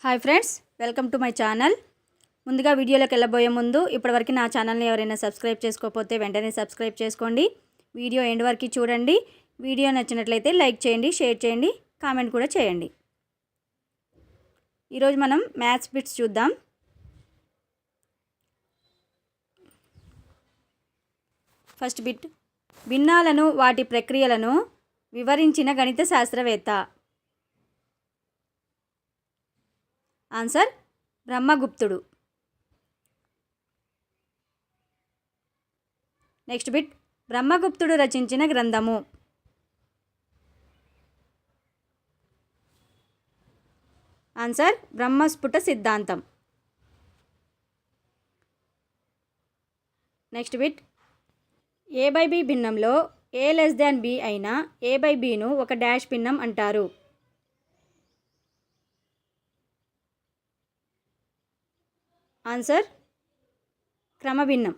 Hi friends, welcome to my channel. ముందుగా వీడియోలోకి వెళ్ళబోయే ముందు ఇప్పటివరకు నా ఛానల్ని ఎవరైనా సబ్స్క్రైబ్ చేసుకోకపోతే వెంటనే సబ్స్క్రైబ్ చేసుకోండి. వీడియో ఎండ్ వరకు చూడండి. వీడియో నచ్చినట్లయితే లైక్ చేయండి, షేర్ చేయండి, కామెంట్ కూడా చేయండి. ఈరోజు మనం మ్యాథ్స్ బిట్స్ చూద్దాం. ఫస్ట్ బిట్, భిన్నాలను వాటి ప్రక్రియలను వివరించిన గణిత శాస్త్రవేత్త. ఆన్సర్ బ్రహ్మగుప్తుడు. నెక్స్ట్ బిట్, బ్రహ్మగుప్తుడు రచించిన గ్రంథము. ఆన్సర్ బ్రహ్మస్ఫుట సిద్ధాంతం. Next bit, A by B భిన్నంలో ఏ లెస్ దాన్ బి అయినా ఏ బై బిను ఒక డాష్ భిన్నం అంటారు. ఆన్సర్ క్రమభిన్నం.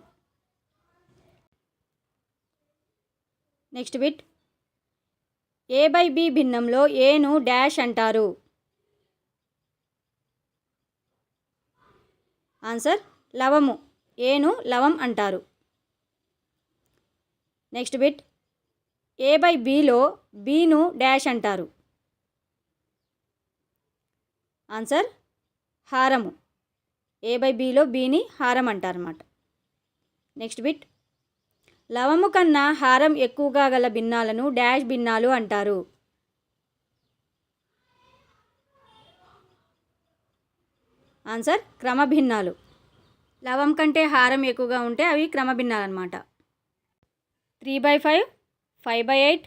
Next bit, A by B భిన్నంలో ఏను డాష్ అంటారు. ఆన్సర్ లవము. ఏను లవం అంటారు. నెక్స్ట్ బిట్, ఏ బై బిలో బీను డాష్ అంటారు. ఆన్సర్ హారము. ఏ బై బిలో బీని హారం అంటారన్నమాట. నెక్స్ట్ బిట్, లవము కన్నా హారం ఎక్కువగా గల భిన్నాలను డాష్ భిన్నాలు అంటారు. ఆన్సర్ క్రమభిన్నాలు. లవం కంటే హారం ఎక్కువగా ఉంటే అవి క్రమభిన్నాలు అన్నమాట. 3/5, 5/8,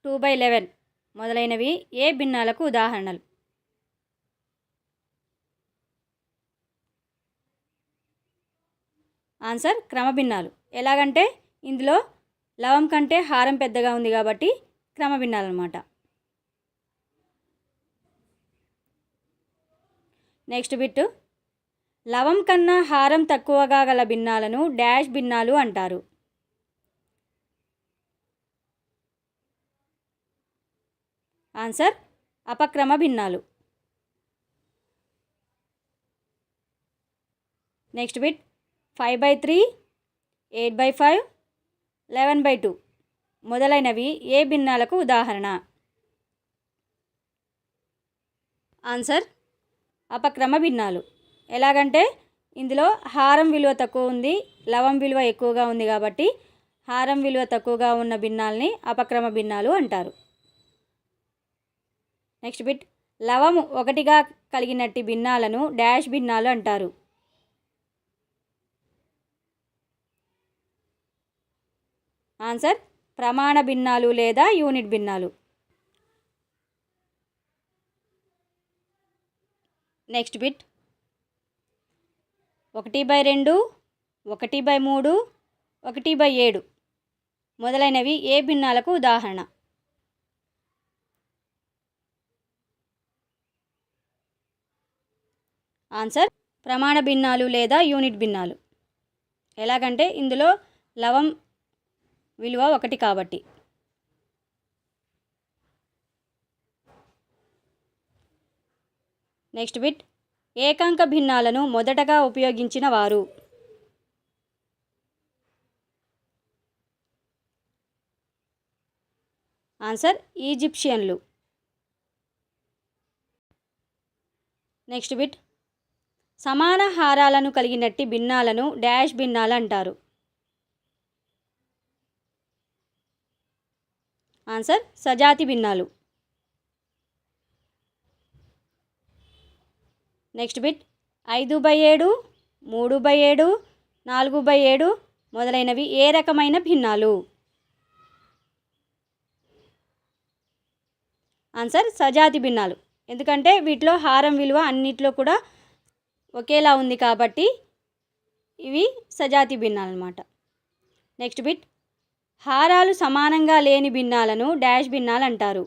2/11 మొదలైనవి ఏ భిన్నాలకు ఉదాహరణలు. ఆన్సర్ క్రమభిన్నాలు. ఎలాగంటే ఇందులో లవం కంటే హారం పెద్దగా ఉంది కాబట్టి క్రమభిన్నాలు అన్నమాట. నెక్స్ట్ బిట్, లవం కన్నా హారం తక్కువగా గల భిన్నాలను డాష్ భిన్నాలు అంటారు. ఆన్సర్ అపక్రమ భిన్నాలు. నెక్స్ట్ బిట్, 5/3, 8/5, 11/2 మొదలైనవి ఏ భిన్నాలకు ఉదాహరణ. ఆన్సర్ అపక్రమ భిన్నాలు. ఎలాగంటే ఇందులో హారం విలువ తక్కువ ఉంది, లవం విలువ ఎక్కువగా ఉంది కాబట్టి హారం విలువ తక్కువగా ఉన్న భిన్నాల్ని అపక్రమ భిన్నాలు అంటారు. నెక్స్ట్ బిట్, లవము ఒకటిగా కలిగినట్టి భిన్నాలను డాష్ భిన్నాలు అంటారు. ఆన్సర్ ప్రమాణ భిన్నాలు లేదా యూనిట్ భిన్నాలు. నెక్స్ట్ బిట్, 1/2, 1/3, 1/7 మొదలైనవి ఏ భిన్నాలకు ఉదాహరణ. ఆన్సర్ ప్రమాణ భిన్నాలు లేదా యూనిట్ భిన్నాలు. ఎలాగంటే ఇందులో లవం విలువ 1 కాబట్టి. నెక్స్ట్ బిట్, ఏకాంక భిన్నాలను మొదటగా ఉపయోగించిన వారు. ఆన్సర్ ఈజిప్షియన్లు. నెక్స్ట్ బిట్, సమాన హారాలను కలిగినట్టి భిన్నాలను డాష్ భిన్నాలు అంటారు. ఆన్సర్ సజాతి భిన్నాలు. నెక్స్ట్ బిట్, 5/7, 3/7, 4/7 మొదలైనవి ఏ రకమైన భిన్నాలు. ఆన్సర్ సజాతి భిన్నాలు. ఎందుకంటే వీటిలో హారం విలువ అన్నిట్లో కూడా ఒకేలా ఉంది కాబట్టి ఇవి సజాతి భిన్నాలు అన్నమాట. నెక్స్ట్ బిట్, హారాలు సమానంగా లేని భిన్నాలను డాష్ భిన్నాలు అంటారు.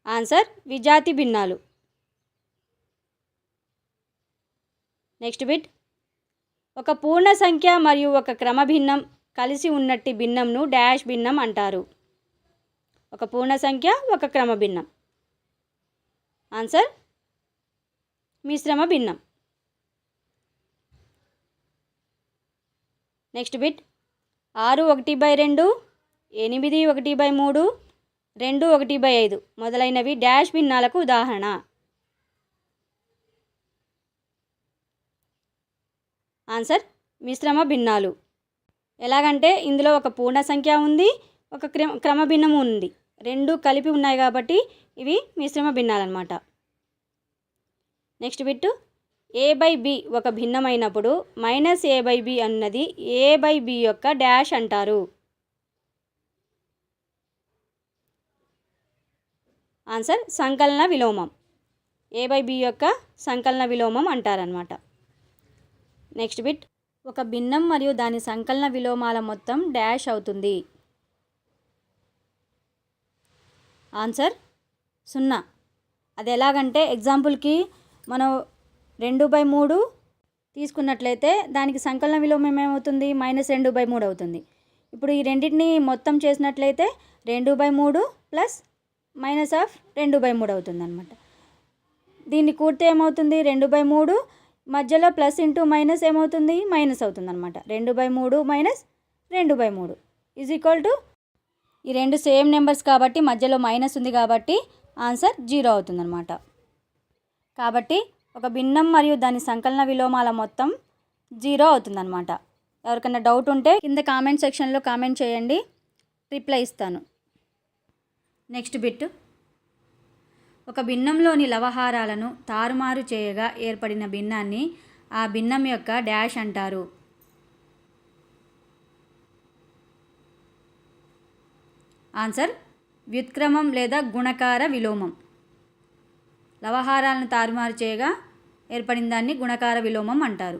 ఆన్సర్ విజాతి భిన్నాలు. నెక్స్ట్ బిట్, ఒక పూర్ణ సంఖ్య మరియు ఒక క్రమ భిన్నం కలిసి ఉన్నట్టి భిన్నంను డాష్ భిన్నం అంటారు. ఒక పూర్ణ సంఖ్య, ఒక క్రమ భిన్నం. ఆన్సర్ మిశ్రమ భిన్నం. నెక్స్ట్ బిట్ 6/1/2, 8/1/3, 2/1/5 మొదలైనవి డాష్ భిన్నాలకు ఉదాహరణ. ఆన్సర్ మిశ్రమ భిన్నాలు. ఎలాగంటే ఇందులో ఒక పూర్ణ సంఖ్య ఉంది, ఒక క్రమ భిన్నము ఉంది, రెండు కలిపి ఉన్నాయి కాబట్టి ఇవి మిశ్రమ భిన్నాలన్నమాట. నెక్స్ట్ బిట్ a/b ఒక భిన్నమైనప్పుడు -a/b అన్నది a/b యొక్క డాష్ అంటారు. ఆన్సర్ సంకలన విలోమం. a/b యొక్క సంకలన విలోమం అంటారనమాట. నెక్స్ట్ బిట్ ఒక భిన్నం మరియు దాని సంకలన విలోమాల మొత్తం డాష్ అవుతుంది. ఆన్సర్ 0. అది ఎలాగంటే ఎగ్జాంపుల్కి మనం 2/3 తీసుకున్నట్లయితే దానికి సంకలన విలోమం ఏమవుతుంది? -2/3 అవుతుంది. ఇప్పుడు ఈ రెండింటిని మొత్తం చేసినట్లయితే 2/3 ప్లస్ -2/3 అవుతుంది అనమాట. దీన్ని కూడితే ఏమవుతుంది? 2/3 మధ్యలో ప్లస్ ఇంటూ మైనస్ ఏమవుతుంది? మైనస్ అవుతుంది అనమాట. 2/3 మైనస్ 2/3 ఈజ్ ఈక్వల్ టు, ఈ రెండు సేమ్ నెంబర్స్ కాబట్టి మధ్యలో మైనస్ ఉంది కాబట్టి ఆన్సర్ 0 అవుతుంది అనమాట. కాబట్టి ఒక భిన్నం మరియు దాని సంకలన విలోమాల మొత్తం 0 అవుతుందన్నమాట. ఎవరికైనా డౌట్ ఉంటే కింద కామెంట్ సెక్షన్లో కామెంట్ చేయండి, రిప్లై ఇస్తాను. నెక్స్ట్ బిట్ ఒక భిన్నంలోని లవహారాలను తారుమారు చేయగా ఏర్పడిన భిన్నాన్ని ఆ భిన్నం యొక్క డాష్ అంటారు. ఆన్సర్ వ్యుత్క్రమం లేదా గుణకార విలోమం. లవహారాలను తారుమారు చేయగా ఏర్పడిన దాన్ని గుణకార విలోమం అంటారు.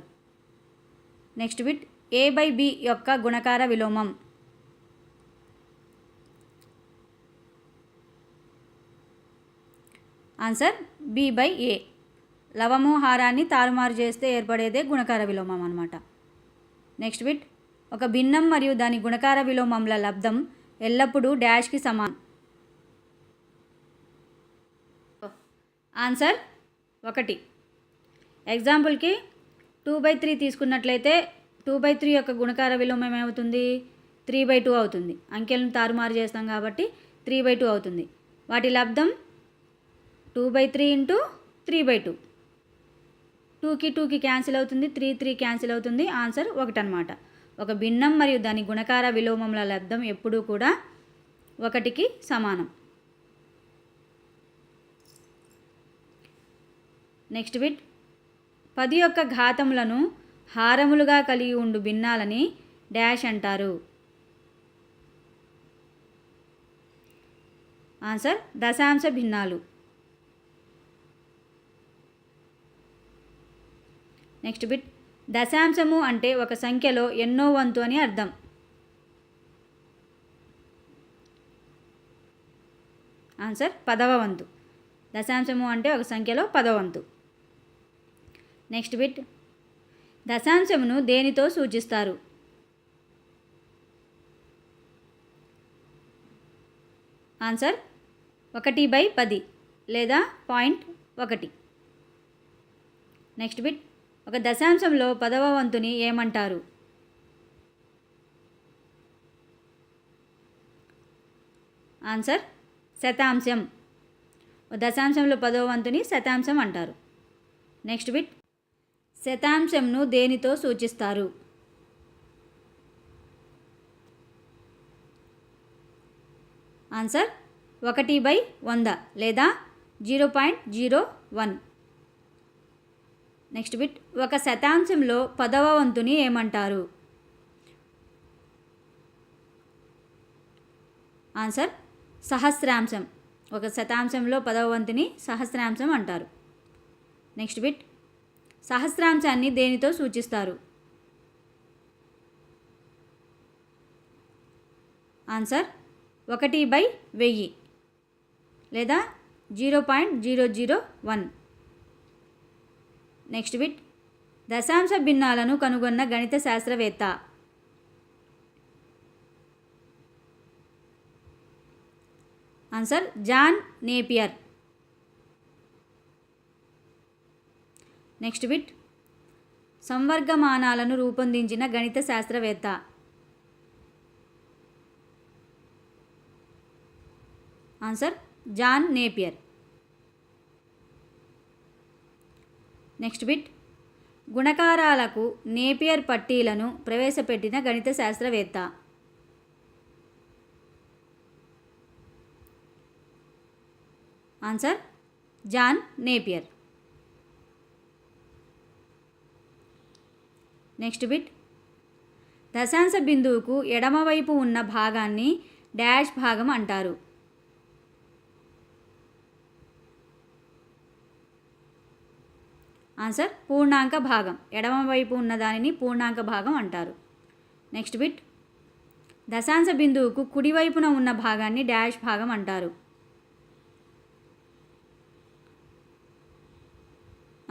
నెక్స్ట్ బిట్ a/b యొక్క గుణకార విలోమం. Answer b/a. లవము హారాన్ని తారుమారు చేస్తే ఏర్పడేదే గుణకార విలోమం అన్నమాట. నెక్స్ట్ బిట్ ఒక భిన్నం మరియు దాని గుణకార విలోమంల లబ్ధం ఎల్లప్పుడూ డాష్కి సమానం. ఆన్సర్ 1. ఎగ్జాంపుల్కి 2/3 తీసుకున్నట్లయితే 2/3 యొక్క గుణకార విలోమం ఏమవుతుంది? 3/2 అవుతుంది. అంకెలను తారుమారు చేస్తాం కాబట్టి 3/2 అవుతుంది. వాటి లబ్ధం 2/3 ఇంటూ 3/2. 2కి 2కి క్యాన్సిల్ అవుతుంది, 3 క్యాన్సిల్ అవుతుంది. ఆన్సర్ 1 అనమాట. ఒక భిన్నం మరియు దాని గుణకార విలోమముల లబ్ధం ఎప్పుడూ కూడా 1కి సమానం. నెక్స్ట్ బిట్ 10 యొక్క ఘాతములను హారములుగా కలిగి ఉండు భిన్నాలని డాష్ అంటారు. ఆన్సర్ దశాంశ భిన్నాలు. నెక్స్ట్ బిట్ దశాంశము అంటే ఒక సంఖ్యలో ఎన్నో వంతు అని అర్థం. ఆన్సర్ 10వ వంతు. దశాంశము అంటే ఒక సంఖ్యలో 10వ వంతు. నెక్స్ట్ బిట్ దశాంశమును దేనితో సూచిస్తారు? ఆన్సర్ 1/10 లేదా 0.1. నెక్స్ట్ బిట్ ఒక దశాంశంలో 10వ వంతుని ఏమంటారు? ఆన్సర్ శతాంశం. దశాంశంలో 10వ వంతుని శతాంశం అంటారు. నెక్స్ట్ బిట్ శతాంశంను దేనితో సూచిస్తారు? ఆన్సర్ 1/100 లేదా 0.01. నెక్స్ట్ బిట్ ఒక శతాంశంలో 10వ వంతుని ఏమంటారు? ఆన్సర్ సహస్రాంశం. ఒక శతాంశంలో 10వ వంతుని సహస్రాంశం అంటారు. నెక్స్ట్ బిట్ సహస్రాంశాన్ని దేనితో సూచిస్తారు? ఆన్సర్ 1/1000 లేదా 0.001. నెక్స్ట్ బిట్ దశాంశ భిన్నాలను కనుగొన్న గణిత శాస్త్రవేత్త. Answer John Napier. Next bit, సంవర్గమానాలను రూపొందించిన గణిత శాస్త్రవేత్త. Answer John Napier. Next bit, గుణకారాలకు నేపియర్ పట్టీలను ప్రవేశపెట్టిన గణిత శాస్త్రవేత్త. Answer John Napier. Next bit, దశాంశ బిందువుకు ఎడమవైపు ఉన్న భాగాన్ని డాష్ భాగం అంటారు. ఆన్సర్ పూర్ణాంక భాగం. ఎడమవైపు ఉన్న దానిని పూర్ణాంక భాగం అంటారు. నెక్స్ట్ బిట్, దశాంశ బిందువుకు కుడివైపున ఉన్న భాగాన్ని డాష్ భాగం అంటారు.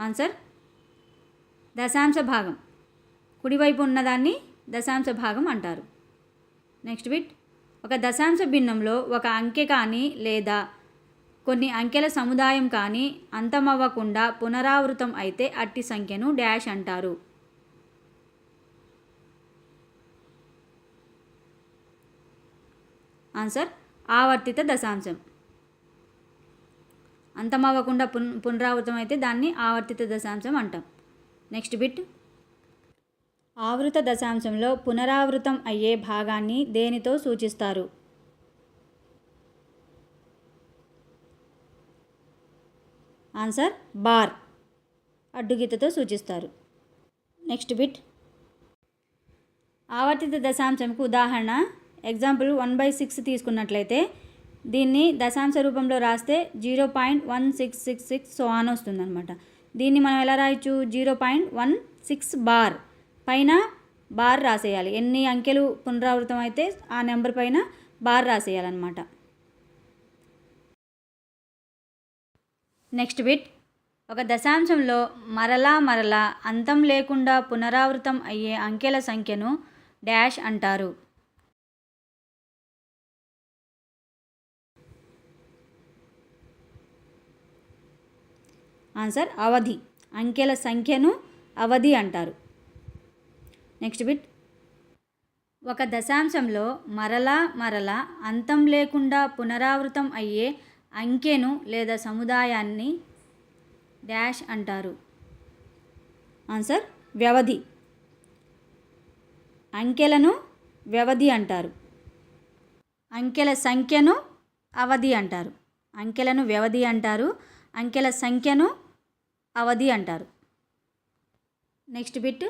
ఆన్సర్ దశాంశ భాగం. కుడివైపు ఉన్నదాన్ని దశాంశ భాగం అంటారు. నెక్స్ట్ బిట్, ఒక దశాంశ భిన్నంలో ఒక అంకె కానీ లేదా కొన్ని అంకెల సముదాయం కానీ అంతమవ్వకుండా పునరావృతం అయితే అట్టి సంఖ్యను డాష్ అంటారు. ఆన్సర్ ఆవర్తిత దశాంశం. అంతమవ్వకుండా పునరావృతం అయితే దాన్ని ఆవర్తిత దశాంశం అంటాం. నెక్స్ట్ బిట్, ఆవృత దశాంశంలో పునరావృతం అయ్యే భాగాన్ని దేనితో సూచిస్తారు? ఆన్సర్ బార్, అడ్డుగీతతో సూచిస్తారు. నెక్స్ట్ బిట్, ఆవర్తిత దశాంశంకు ఉదాహరణ ఎగ్జాంపుల్ 1/6 తీసుకున్నట్లయితే దీన్ని దశాంశ రూపంలో రాస్తే 0.1666 సో ఆన్ వస్తుంది అనమాట. దీన్ని మనం ఎలా రాయొచ్చు? 0.16 బార్ పైన బార్ రాసేయాలి. ఎన్ని అంకెలు పునరావృతం అయితే ఆ నెంబర్ పైన బార్ రాసేయాలన్నమాట. నెక్స్ట్ బిట్, ఒక దశాంశంలో మరలా అంతం లేకుండా పునరావృతం అయ్యే అంకెల సంఖ్యను డాష్ అంటారు. ఆన్సర్ అవధి. అంకెల సంఖ్యను అవధి అంటారు. నెక్స్ట్ బిట్, ఒక దశాంశంలో మరలా అంతం లేకుండా పునరావృతం అయ్యే అంకెను లేదా సముదాయాన్ని డాష్ అంటారు. ఆన్సర్ వ్యవధి. అంకెలను వ్యవధి అంటారు. అంకెల సంఖ్యను అవధి అంటారు. అంకెలను వ్యవధి అంటారు. అంకెల సంఖ్యను అవధి అంటారు. నెక్స్ట్ బిట్,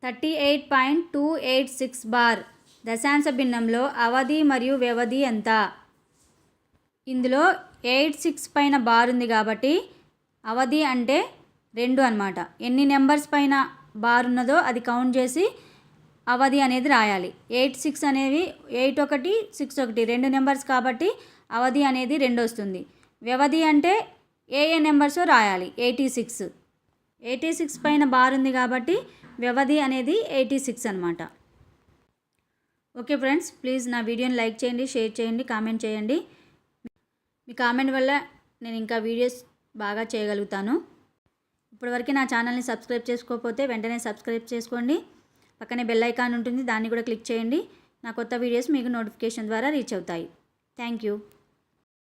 38.286 బార్ దశాంశ భిన్నంలో అవధి మరియు వ్యవధి ఎంత? ఇందులో 86 పైన బార్ ఉంది కాబట్టి అవధి అంటే 2 అన్నమాట. ఎన్ని నెంబర్స్ పైన బార్ ఉన్నదో అది కౌంట్ చేసి అవధి అనేది రాయాలి. 86 అనేవి 8 1 6 1 2 నెంబర్స్ కాబట్టి అవధి అనేది 2 వస్తుంది. వ్యవధి అంటే ఏ నెంబర్సో రాయాలి. 86 పైన బార్ ఉంది కాబట్టి వ్యవధి అనేది 86 అనమాట. ఓకే ఫ్రెండ్స్, ప్లీజ్ నా వీడియోని లైక్ చేయండి, షేర్ చేయండి, కామెంట్ చేయండి. మీ కామెంట్ వల్ల నేను ఇంకా వీడియోస్ బాగా చేయగలుగుతాను. ఇప్పటివరకు నా ఛానల్ని సబ్స్క్రైబ్ చేసుకోకపోతే వెంటనే సబ్స్క్రైబ్ చేసుకోండి. పక్కనే బెల్ ఐకాన్ ఉంటుంది, దాన్ని కూడా క్లిక్ చేయండి. నా కొత్త వీడియోస్ మీకు నోటిఫికేషన్ ద్వారా రీచ్ అవుతాయి. Thank you.